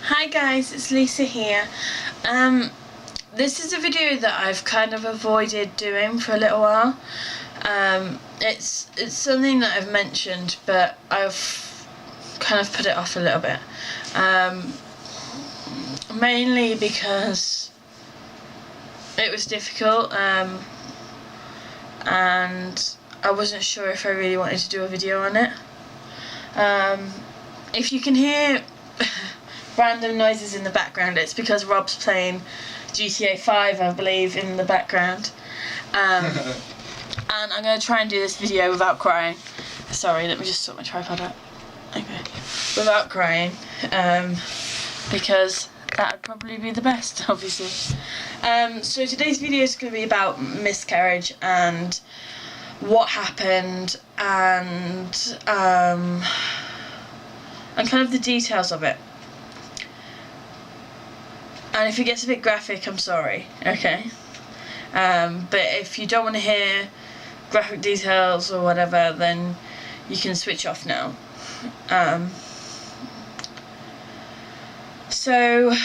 Hi guys, it's Lisa here. This is a video that I've kind of avoided doing for a little while. It's something that I've mentioned, but I've kind of put it off a little bit. Mainly because it was difficult, and I wasn't sure if I really wanted to do a video on it. If you can hear random noises in the background, it's because Rob's playing GTA 5, I believe, in the background. And I'm going to try and do this video without crying. Sorry, let me just sort my tripod out. Okay. Without crying, because that would probably be the best, obviously. So today's video is going to be about miscarriage and what happened and kind of the details of it. And if it gets a bit graphic, I'm sorry, okay? But if you don't want to hear graphic details or whatever, then you can switch off now. So,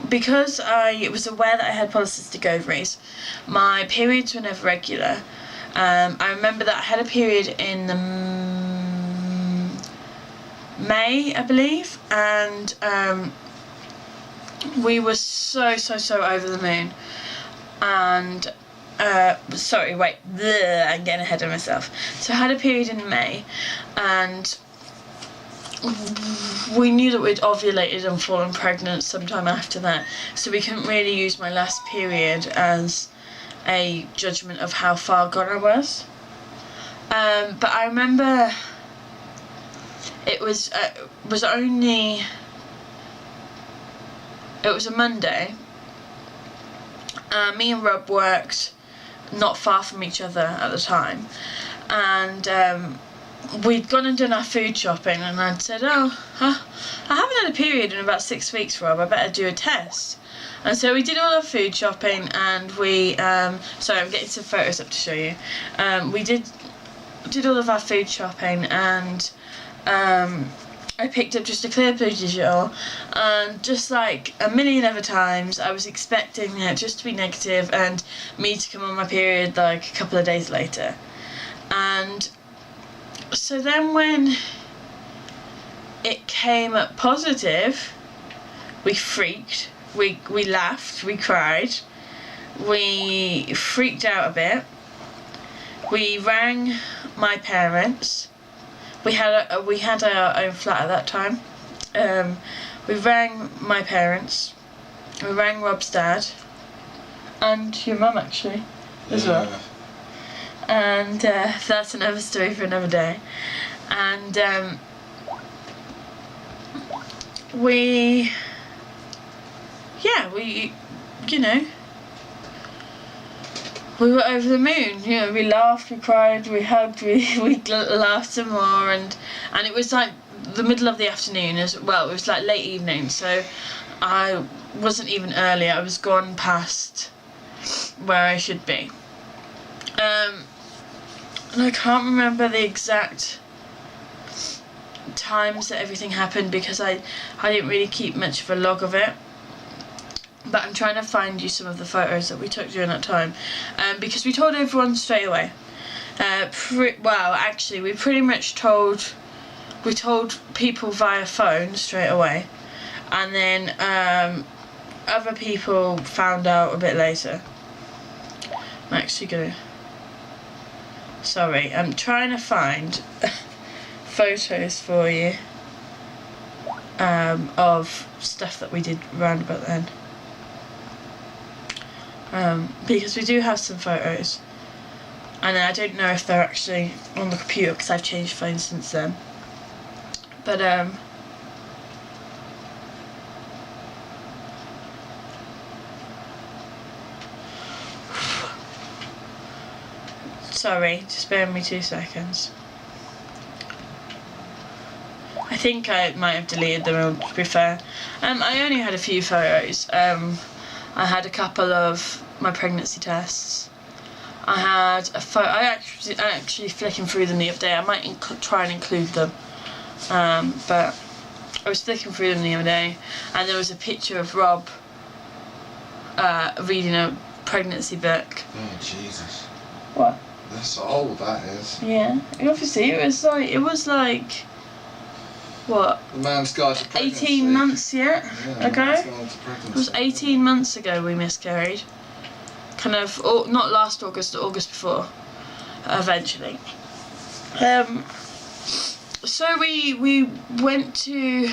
because I was aware that I had polycystic ovaries, my periods were never regular. I remember that I had a period in the May, I believe, and we were so over the moon. And sorry, wait, I'm getting ahead of myself. So I had a period in May, and we knew that we'd ovulated and fallen pregnant sometime after that, so we couldn't really use my last period as a judgment of how far gone I was. But I remember it was a Monday. Me and Rob worked not far from each other at the time, and we'd gone and done our food shopping, and I'd said, I haven't had a period in about 6 weeks, Rob, I better do a test. And so we did all our food shopping, and we, sorry, I'm getting some photos up to show you. We did all of our food shopping, and I picked up just a clear blue de jour, and just like a million other times, I was expecting it just to be negative and me to come on my period like a couple of days later. And so then when it came up positive, we freaked, we laughed, we cried, we freaked out a bit, we rang my parents. We had our own flat at that time. We rang my parents, we rang Rob's dad, and your mum actually, as well. And that's another story for another day. And we, you know, we were over the moon. You know, we laughed, we cried, we hugged, we laughed some more, and it was like the middle of the afternoon as well. It was like late evening, so I wasn't even early. I was gone past where I should be. And I can't remember the exact times that everything happened because I didn't really keep much of a log of it. But I'm trying to find you some of the photos that we took during that time, because we told everyone straight away. Well, actually, we pretty much told people via phone straight away, and then other people found out a bit later. I'm actually gonna. Sorry, I'm trying to find photos for you of stuff that we did round about then. Because we do have some photos, and I don't know if they're actually on the computer because I've changed phones since then. But sorry, just bear with me 2 seconds. I think I might have deleted them, to be fair. I only had a few photos. I had a couple of my pregnancy tests. I had a photo. I actually flicking through them the other day. I might try and include them, but I was flicking through them the other day, and there was a picture of Rob reading a pregnancy book. Oh, Jesus. What? That's old, that is. Yeah. Obviously, it was like what? The man's guide to pregnancy. 18 months yet ago. Man's guide to pregnancy. It was 18 months ago we miscarried. Kind of, not last August, the August before. Eventually. So we went to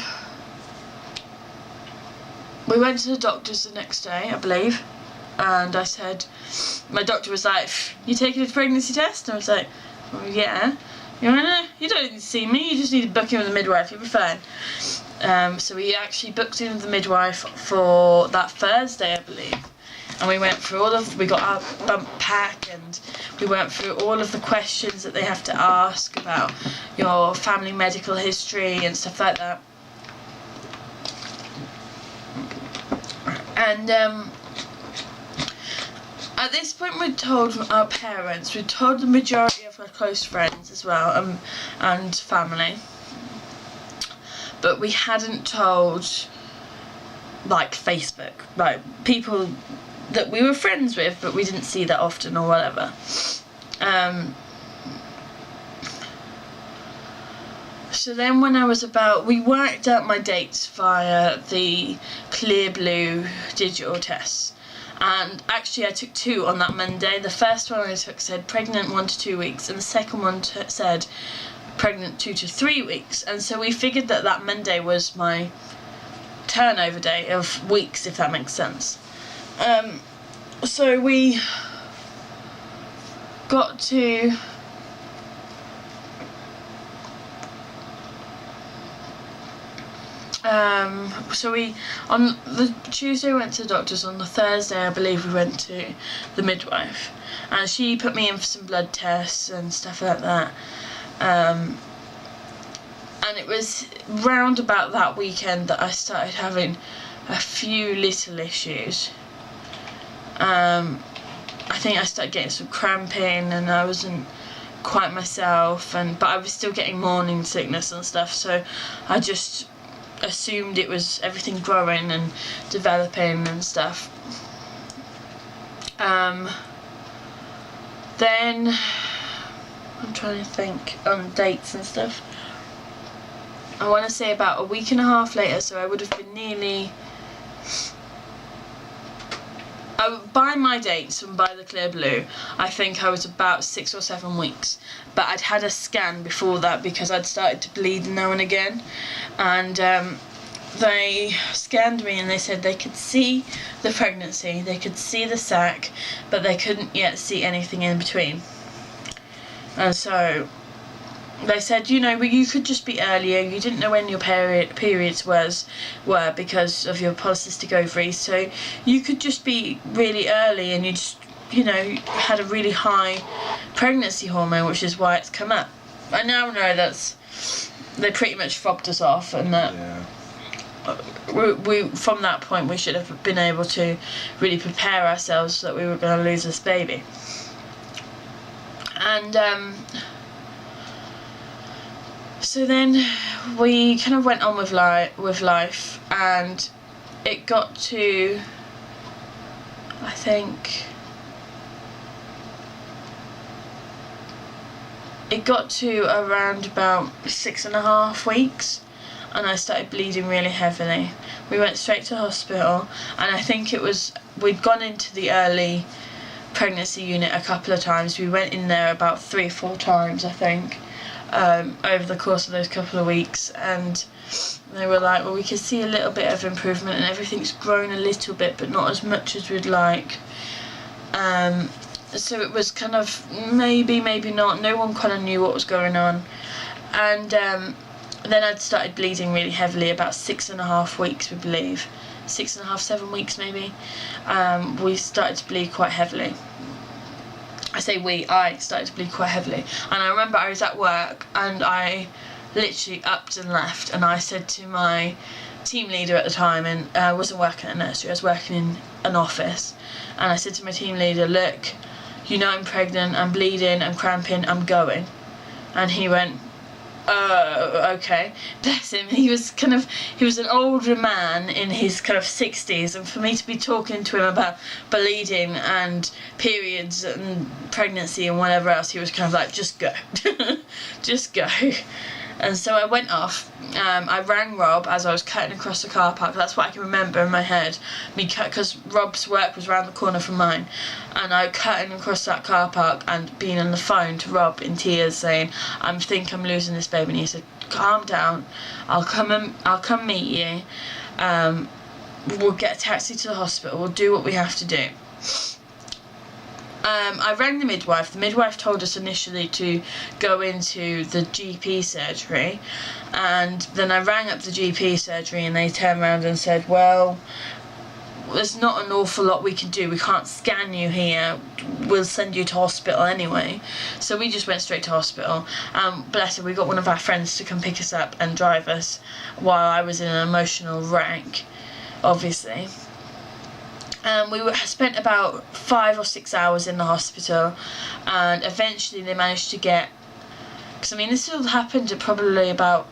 the doctor's the next day, I believe, and I said, my doctor was like, "You taking a pregnancy test?" And I was like, "Well, yeah." You know, you don't need to see me, you just need to book in with the midwife, you'll be fine. So we actually booked in with the midwife for that Thursday, I believe. And we went through we got our bump pack, and we went through all of the questions that they have to ask about your family medical history and stuff like that. And at this point we'd told our parents, we'd told the majority of our close friends as well, and family. But we hadn't told, like, Facebook, like, people that we were friends with, but we didn't see that often or whatever. So then when I was we worked out my dates via the Clear Blue digital tests. And actually I took 2 on that Monday. The first one I took said pregnant 1 to 2 weeks, and the second one said pregnant 2 to 3 weeks. And so we figured that Monday was my turnover day of weeks, if that makes sense. So we got to so we, on the Tuesday we went to the doctor's, on the Thursday I believe we went to the midwife, and she put me in for some blood tests and stuff like that, and it was round about that weekend that I started having a few little issues. I think I started getting some cramping, and I wasn't quite myself, but I was still getting morning sickness and stuff, so I just assumed it was everything growing and developing and stuff. Then I'm trying to think on dates and stuff. I want to say about a week and a half later, so I would have been nearly, by my dates and by the Clear Blue, I think I was about 6 or 7 weeks. But I'd had a scan before that because I'd started to bleed now and again. And they scanned me and they said they could see the pregnancy, they could see the sac, but they couldn't yet see anything in between. And so they said, you know, you could just be earlier, you didn't know when your periods were because of your polycystic ovaries, so you could just be really early and you just, you know, had a really high pregnancy hormone, which is why it's come up. I now know they pretty much fobbed us off, and that we from that point we should have been able to really prepare ourselves that we were going to lose this baby. And so then we kind of went on with life, and it got to, I think, it got to around about 6.5 weeks, and I started bleeding really heavily. We went straight to hospital, and I think we'd gone into the early pregnancy unit a couple of times. We went in there about 3 or 4 times, I think, over the course of those couple of weeks, and they were like, well, we can see a little bit of improvement and everything's grown a little bit, but not as much as we'd like. So it was kind of maybe not, no one kind of knew what was going on. And then I'd started bleeding really heavily about 6.5 weeks, we believe. 6.5, 7 weeks maybe. We started to bleed quite heavily. I started to bleed quite heavily. And I remember I was at work and I literally upped and left, and I said to my team leader at the time, and I wasn't working at a nursery, I was working in an office, and I said to my team leader, look, you know I'm pregnant, I'm bleeding, I'm cramping, I'm going. And he went, Okay, bless him. He was an older man in his kind of 60s, and for me to be talking to him about bleeding and periods and pregnancy and whatever else, he was kind of like, just go. Just go. And so I went off. I rang Rob as I was cutting across the car park. That's what I can remember in my head. Because Rob's work was around the corner from mine, and I cutting across that car park and being on the phone to Rob in tears, saying, "I think I'm losing this baby." And he said, "Calm down. I'll come meet you. We'll get a taxi to the hospital. We'll do what we have to do." I rang the midwife. The midwife told us initially to go into the GP surgery, and then I rang up the GP surgery and they turned around and said, "Well, there's not an awful lot we can do. We can't scan you here. We'll send you to hospital anyway." So we just went straight to hospital. Bless her, we got one of our friends to come pick us up and drive us while I was in an emotional wreck, obviously. We spent about 5 or 6 hours in the hospital, and eventually they managed to get, because I mean this all happened at probably about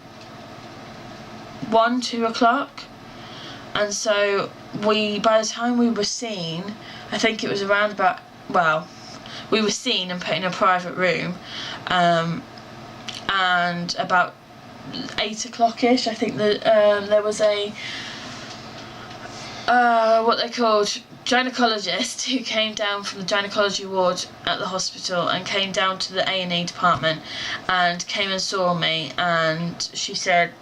1-2 o'clock, and so by the time we were seen, I think it was around about, well, we were seen and put in a private room, and about 8 o'clock-ish, I think that there was a what they called gynecologist who came down from the gynecology ward at the hospital and came down to the A&E department and came and saw me, and she said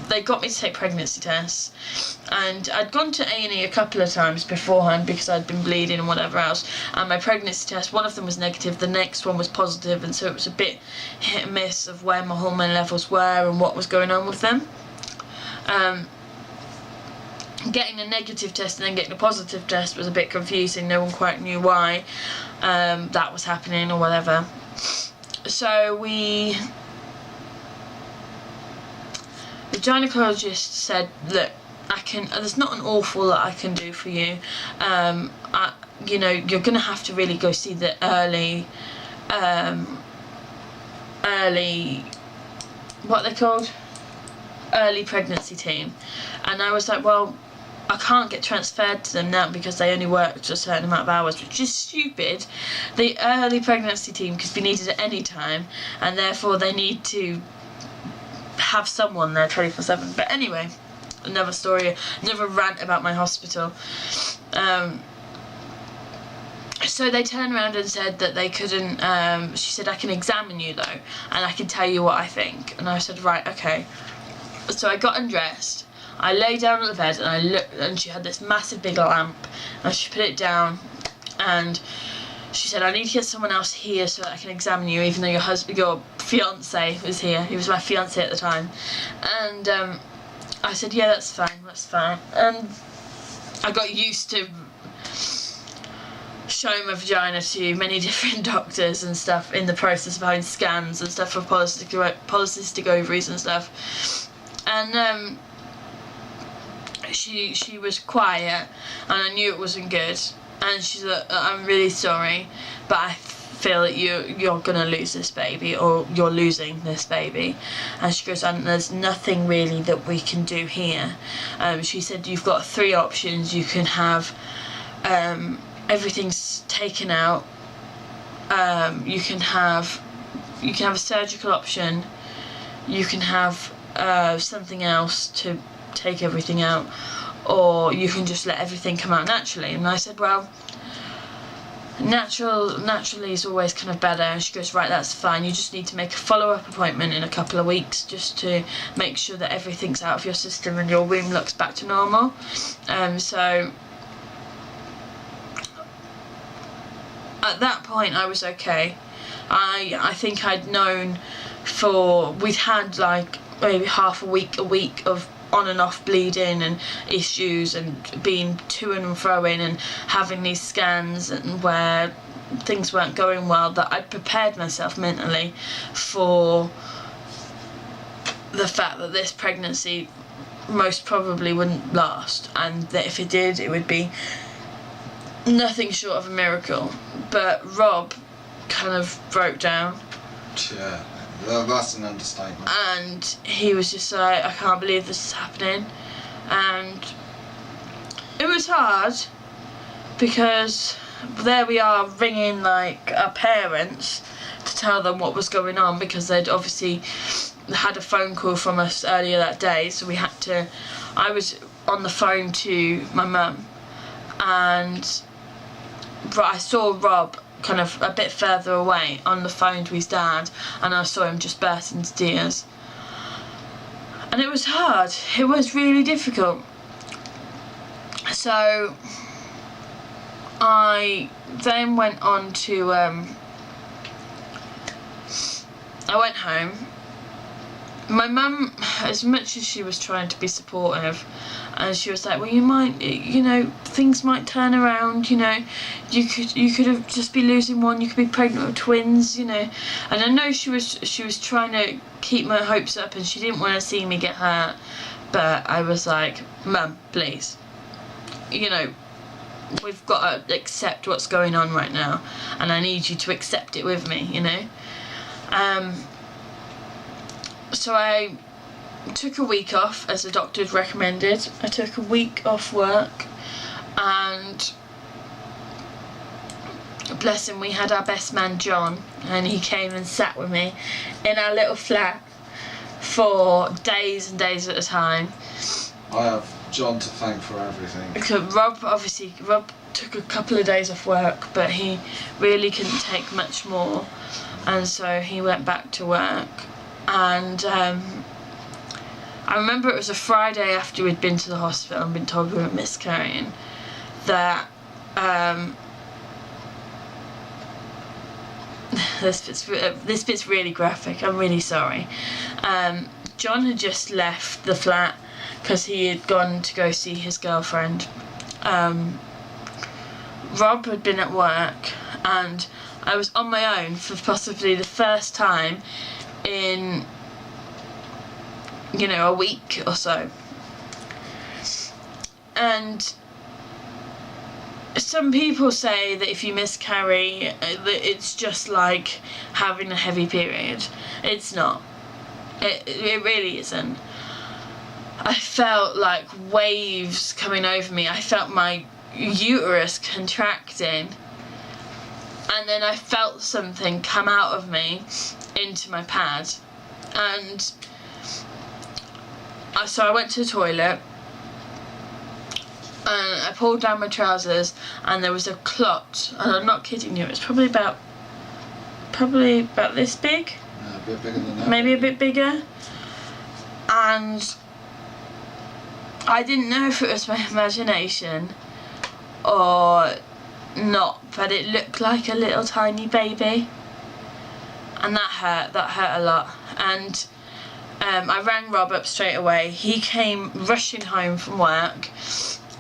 they got me to take pregnancy tests, and I'd gone to A&E a couple of times beforehand because I'd been bleeding and whatever else, and my pregnancy test, one of them was negative, the next one was positive, and so it was a bit hit and miss of where my hormone levels were and what was going on with them. Getting a negative test and then getting a positive test was a bit confusing. No one quite knew why that was happening or whatever. So the gynecologist said, "Look, there's not an awful lot I can do for you. You know, you're going to have to really go see the early, what they're called? Early pregnancy team." And I was like, "Well, I can't get transferred to them now because they only work a certain amount of hours," which is stupid. The early pregnancy team could be needed at any time, and therefore they need to have someone there 24/7. But anyway, another story, another rant about my hospital. So they turned around and said that they couldn't, she said, "I can examine you though, and I can tell you what I think." And I said, "Right, okay." So I got undressed, I lay down on the bed, and I looked, and she had this massive big lamp, and she put it down, and she said, "I need to get someone else here so that I can examine you, even though your fiance was here." He was my fiance at the time. And I said, "Yeah, that's fine." And I got used to showing my vagina to many different doctors and stuff in the process of having scans and stuff for polycystic ovaries and stuff. And she was quiet, and I knew it wasn't good. And she said, "I'm really sorry, but I feel that you're gonna lose this baby, or you're losing this baby." And she goes, "And there's nothing really that we can do here." She said, "You've got 3 options. You can have everything's taken out. You can have a surgical option. You can have something else to take everything out, or you can just let everything come out naturally." And I said, "Well, naturally is always kind of better." And she goes, "Right, that's fine. You just need to make a follow-up appointment in a couple of weeks just to make sure that everything's out of your system and your womb looks back to normal." So at that point I was okay. I think I'd known we'd had like maybe half a week of on and off bleeding and issues and being to and froing and having these scans and where things weren't going well, that I'd prepared myself mentally for the fact that this pregnancy most probably wouldn't last, and that if it did, it would be nothing short of a miracle. But Rob kind of broke down. Yeah, That's an understatement. And he was just like, I can't believe this is happening. And it was hard because there we are ringing like our parents to tell them what was going on, because they'd obviously had a phone call from us earlier that day, so I was on the phone to my mum, and I saw Rob kind of a bit further away on the phone to his dad, and I saw him just burst into tears. And it was hard, it was really difficult. So I then went on to, I went home. My mum, as much as she was trying to be supportive, and she was like, well, you might, things might turn around, you could have just be losing one, you could be pregnant with twins, and I know she was trying to keep my hopes up, and she didn't want to see me get hurt, but I was like, Mum, please, we've got to accept what's going on right now, and I need you to accept it with me, So I took a week off, as the doctor had recommended. I took a week off work, and bless him, we had our best man John, and he came and sat with me in our little flat for days and days at a time. I have John to thank for everything. Rob took a couple of days off work, but he really couldn't take much more, and so he went back to work. And I remember it was a Friday after we'd been to the hospital and been told we were miscarrying, that this bit's really graphic, I'm really sorry. John had just left the flat because he had gone to go see his girlfriend. Rob had been at work, and I was on my own for possibly the first time in a week or so. And some people say that if you miscarry, it's just like having a heavy period. It's not. It really isn't. I felt like waves coming over me. I felt my uterus contracting, and then I felt something come out of me into my pad, and so I went to the toilet, and I pulled down my trousers, and there was a clot, and I'm not kidding you, it was probably about this big, A bit bigger than that. maybe a bit bigger, and I didn't know if it was my imagination or not, but it looked like a little tiny baby. And that hurt a lot. And I rang Rob up straight away. He came rushing home from work.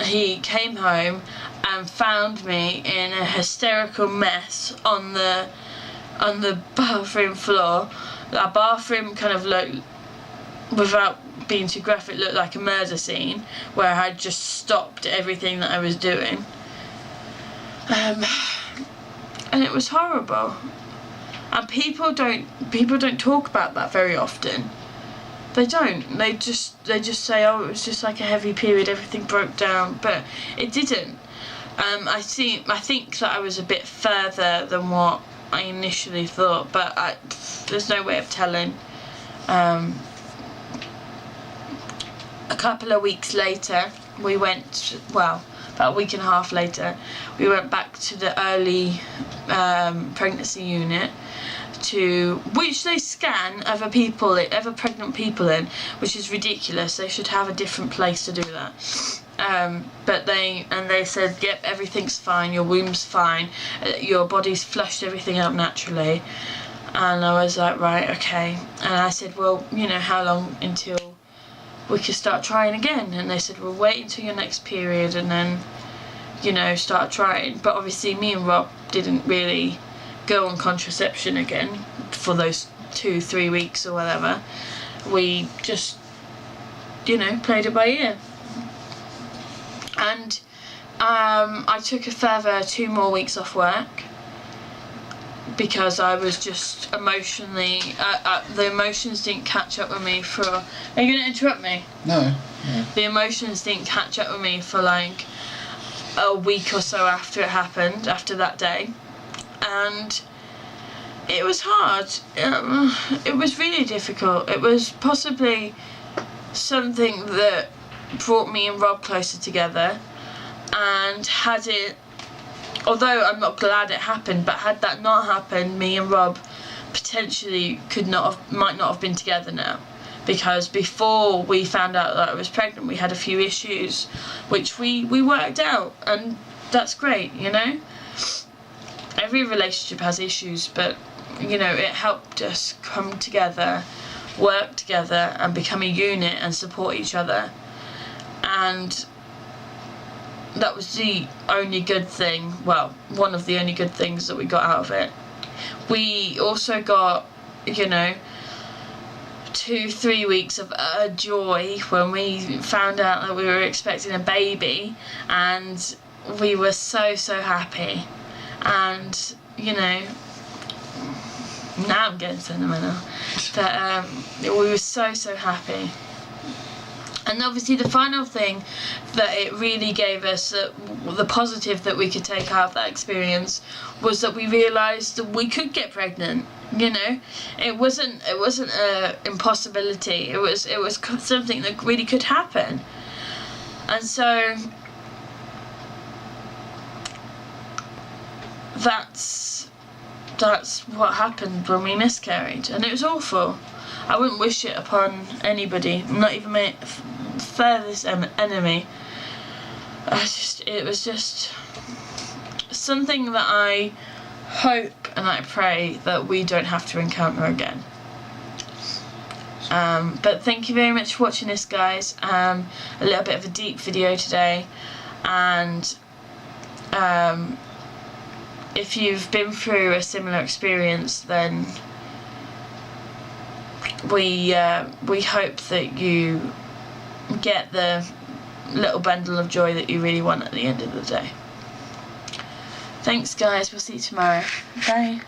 He came home and found me in a hysterical mess on the bathroom floor. Our bathroom kind of looked, without being too graphic, looked like a murder scene where I had just stopped everything that I was doing. And it was horrible. And people don't talk about that very often. They don't. They just say, oh, it was just like a heavy period, everything broke down, but it didn't. I think that I was a bit further than what I initially thought, but there's no way of telling. A couple of weeks later, about a week and a half later, we went back to the early pregnancy unit, which they scan other pregnant people in, which is ridiculous. They should have a different place to do that. But they said, yep, everything's fine, your womb's fine, your body's flushed everything out naturally. And I was like, right, okay. And I said, well, how long until we could start trying again? And they said, well, wait until your next period and then, start trying. But obviously me and Rob didn't really go on contraception again for those 2-3 weeks or whatever. We just, played it by ear. And I took a further 2 more weeks off work because I was just emotionally, the emotions didn't catch up with me for, are you going to interrupt me? No. The emotions didn't catch up with me for like a week or so after it happened, after that day. And it was hard. It was really difficult. It was possibly something that brought me and Rob closer together, and had it, although I'm not glad it happened, but had that not happened, me and Rob potentially might not have been together now, because before we found out that I was pregnant, we had a few issues which we worked out, and that's great, you know. Every relationship has issues, but you know, it helped us come together, work together, and become a unit and support each other. And that was the only good thing, well, one of the only good things that we got out of it. We also got, you know, 2-3 weeks of joy when we found out that we were expecting a baby, and we were so happy. And you know, now I'm getting sentimental, but we were so happy. And obviously the final thing that it really gave us, the positive that we could take out of that experience, was that we realised that we could get pregnant. You know, it wasn't a impossibility. It was something that really could happen. And so that's what happened when we miscarried, and it was awful. I wouldn't wish it upon anybody, not even my furthest enemy. It was just something that I hope and I pray that we don't have to encounter again. But thank you very much for watching this, guys. A little bit of a deep video today, and if you've been through a similar experience, then we hope that you get the little bundle of joy that you really want at the end of the day. Thanks, guys. We'll see you tomorrow. Bye.